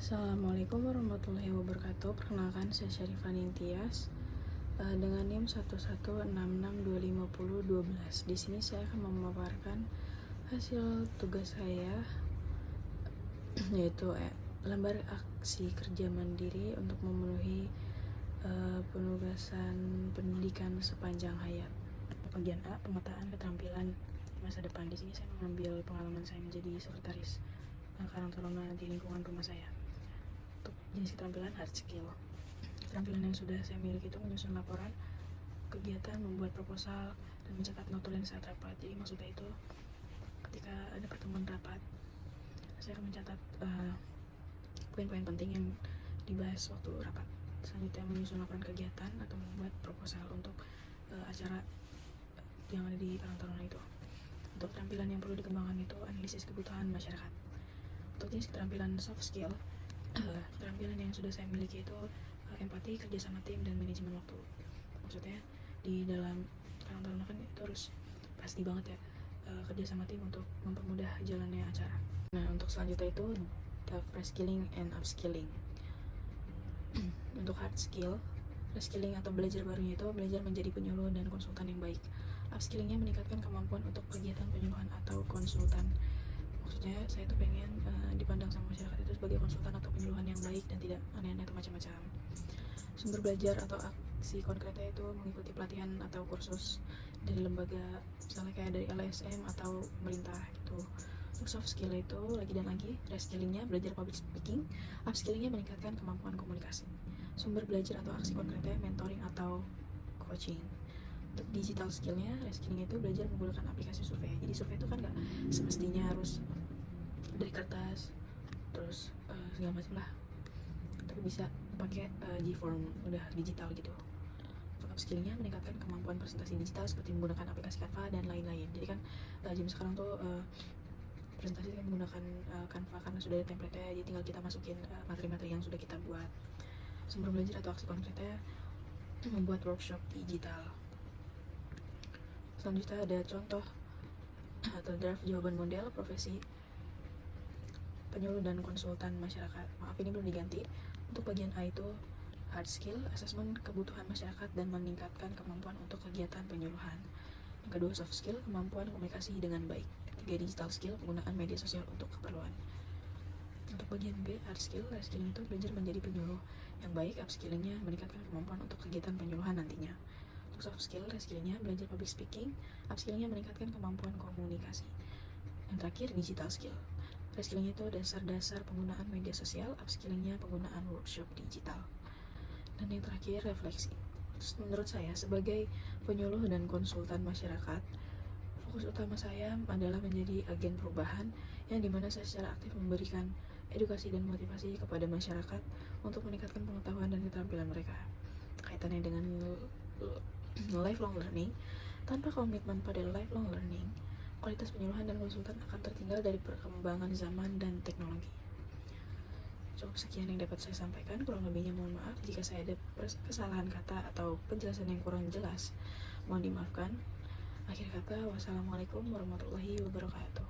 Assalamualaikum warahmatullahi wabarakatuh. Perkenalkan, saya Syarifah Ningtyas dengan NIM 116625012. Di sini saya akan memaparkan hasil tugas saya yaitu lembar aksi kerja mandiri untuk memenuhi penugasan pendidikan sepanjang hayat. Bagian A, pemetaan keterampilan masa depan. Di sini saya mengambil pengalaman saya menjadi sekretaris Karang Taruna di lingkungan rumah saya. Untuk jenis keterampilan hard skill, keterampilan yang sudah saya miliki itu menyusun laporan kegiatan, membuat proposal, dan mencatat notulen saat rapat. Jadi maksudnya itu ketika ada pertemuan rapat, saya akan mencatat poin-poin penting yang dibahas waktu rapat. Selanjutnya menyusun laporan kegiatan atau membuat proposal untuk acara yang ada di Karang Taruna itu. Untuk keterampilan yang perlu dikembangkan itu analisis kebutuhan masyarakat. Untuk jenis keterampilan soft skill, keterampilan yang sudah saya miliki itu empati, kerjasama tim, dan manajemen waktu. Maksudnya di dalam Karang Taruna kan itu harus pasti banget ya kerjasama tim untuk mempermudah jalannya acara. Nah, untuk selanjutnya itu reskilling and upskilling. Untuk hard skill, reskilling atau belajar barunya itu belajar menjadi penyuluh dan konsultan yang baik. Upskillingnya meningkatkan kemampuan untuk kegiatan penyuluhan atau konsultan. Maksudnya saya tuh pengen dipandang sama masyarakat itu sebagai konsultan atau penyuluhan yang baik dan tidak aneh-aneh atau macam-macam. Sumber belajar atau aksi konkretnya itu mengikuti pelatihan atau kursus dari lembaga, misalnya kayak dari LSM atau pemerintah gitu. Untuk soft skill itu lagi dan lagi, reskillingnya belajar public speaking, upskillingnya meningkatkan kemampuan komunikasi. Sumber belajar atau aksi konkretnya mentoring atau coaching. Untuk digital skillnya, reskilling itu belajar menggunakan aplikasi survei. Jadi survei itu kan nggak semestinya harus dari kertas terus segala macam lah, tapi bisa pakai G-Form, udah digital gitu. Untuk upskillingnya meningkatkan kemampuan presentasi digital seperti menggunakan aplikasi Canva dan lain-lain. Jadi kan jam sekarang tuh presentasi kan menggunakan Canva karena sudah ada template-nya, jadi tinggal kita masukin materi-materi yang sudah kita buat. Sumber belajar atau aksi konkretnya membuat workshop digital. Selanjutnya ada contoh atau draft jawaban model profesi penyuluh dan konsultan masyarakat. Maaf, ini belum diganti. Untuk bagian A itu hard skill, asesmen kebutuhan masyarakat dan meningkatkan kemampuan untuk kegiatan penyuluhan. Yang kedua soft skill, kemampuan komunikasi dengan baik. Ketiga digital skill, penggunaan media sosial untuk keperluan. Untuk bagian B, hard skill, reskilling itu belajar menjadi penyuluh yang baik. Upskillingnya meningkatkan kemampuan untuk kegiatan penyuluhan nantinya. Untuk soft skill, reskillingnya belajar public speaking, upskillingnya meningkatkan kemampuan komunikasi. Yang terakhir digital skill, reskillingnya itu dasar-dasar penggunaan media sosial, upskillingnya penggunaan workshop digital. Dan yang terakhir refleksi. Menurut saya sebagai penyuluh dan konsultan masyarakat, fokus utama saya adalah menjadi agen perubahan yang dimana saya secara aktif memberikan edukasi dan motivasi kepada masyarakat untuk meningkatkan pengetahuan dan keterampilan mereka. Kaitannya dengan lifelong learning, tanpa komitmen pada lifelong learning, kualitas penyuluhan dan konsultan akan tertinggal dari perkembangan zaman dan teknologi. Cukup sekian yang dapat saya sampaikan, kurang lebihnya mohon maaf jika saya ada kesalahan kata atau penjelasan yang kurang jelas, mohon dimaafkan. Akhir kata, wassalamualaikum warahmatullahi wabarakatuh.